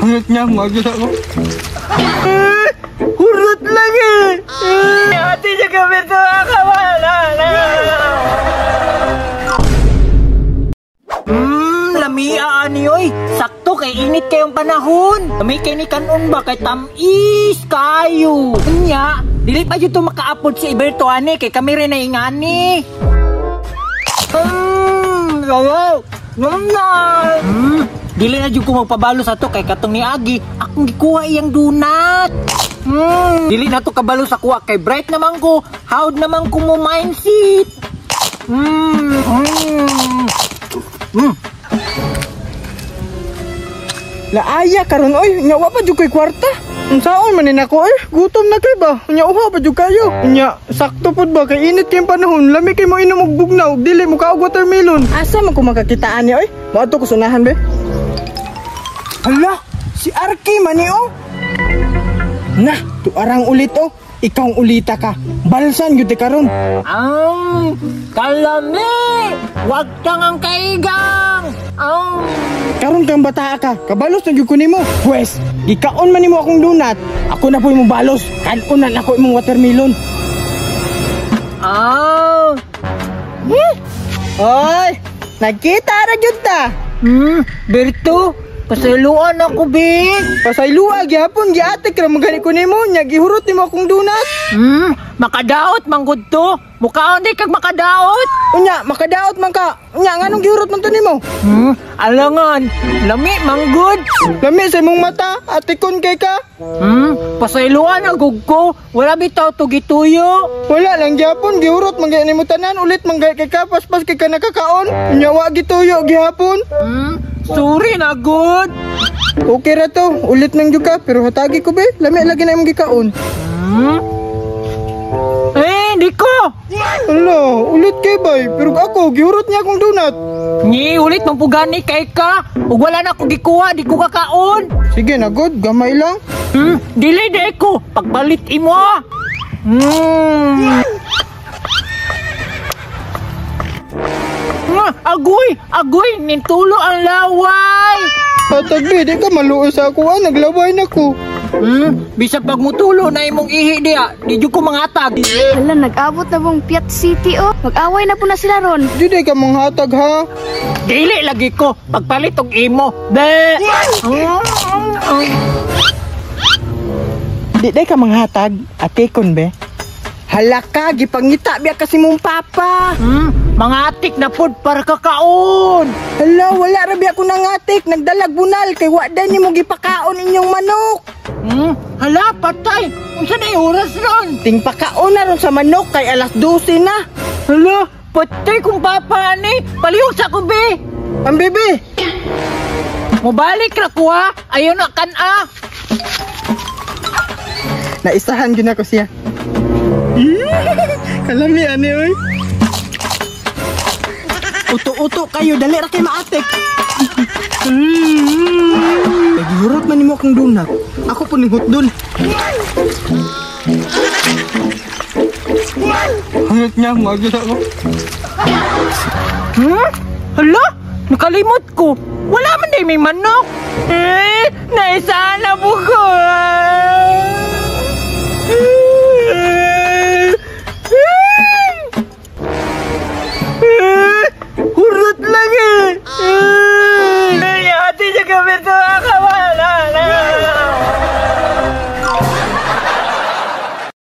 Hangit niya, magod ako. Hurot lang eh. Hati niya kami ito, akawala na. Lamia ani oy. Sakto kay init kayong panahon. Kami kay ni kanon ba kay tamis kayo. Nya, dili pa jud to makaapod si Iberto ani kay kami rin na ingani. Gawa. Dili na jud ko magpabalo sa to kay katong ni Agi, akong gikuha iyang donut. Dili na to kabalo sa kuha kay bright naman ko, howd naman ko mo mindset. Laaya karon oy, nya wa pa jud kay kwarta. Unsaon man nako oy, gutom na kay ba? Nya uha pa jud kayo. Nya sakto pud ba kay init kay panahon, lami kay mo inom og bugnaw, dili mo ka og watermelon. Asa man ko makakitaan ni oy? Moadto ko sunahan be. Hala, si Arky man ni oh. Nah, tuarang ulit oh. Ikaw ang ulita ka. Balsan gyud karon. Kalami, wag kang ang kaigang. Karon kang bata ka. Kabalos na gyud ko nimo. Pwes, gikaon man nimo akong donut. Ako na po imong balos. Kanon ako imong watermelon. Oy, nagkita ra gyud ta. Berto, pasayluan ako, Big. Pasayluan gyapon giatik ra magani ko nimo, nya gihurot nimo akong donut. Makadaot manggod to. Mukhaon di kag makadaot. Unya, makadaot man ka. Unya nganong gihurot man to nimo? Alangan, lami manggod. Lami sa imong mata, atikon kay ka. Pasayluan ang gugko. Wala bitaw to gituyo. Wala lang gyapon, gihurot man gyud nimo tanan, ulit man kay ka, paspas kay ka nakakaon. Unya wa gituyo gihapon. Sorry na good. Okay ra to, ulit nang jud ka, pero hatagi ko be, lami lagi na imong gikaon. Di ko. Hala, ulit kay bay, pero ako gihurot niya akong donut. Ni ulit mampugani kay ka. Ug wala na ko gikuha, di ko kakaon. Sige na good, gamay lang. Dili de ko, pagbalit imo. Agoy, nintulo ang laway. Patagbi, di ka maluoy sa ako, naglaway na ko. Bisag pagmutulo na imong ihi diya, di jud ko mangatag. Hala, nag-abot na bang Piat City oh. Mag-away na po na sila ron. Di ka manghatag ha. Dili lagi ko, pagpalit og imo. Be. Di ka manghatag, atikon be. Halaka, gipangita biya kasi mong papa. Mga atik na pod para kakaon. Hala, wala ra biya ko nangatik, nagdalag bunal kay wa dan nimo gipakaon inyong manok. Hala, patay. Unsa na oras ron? Ting pakaon na ron sa manok kay alas 12 na. Hala, patay kung papa ni. Palihog sa ko be. Ang bebe. Mobalik ra ko ha. Ayaw na kan-a. Naisahan gyud ako siya. Kalami ani oy. Uto-uto kayo, dali ra kay maatik. Nagihurot man nimo akong donut. Ako po ning hotdon. Hangit niya, magod ako. Hala, nakalimot ko. Wala man day may manok. Naisana po ko. Hurot lang eh. Hati niya kami ito,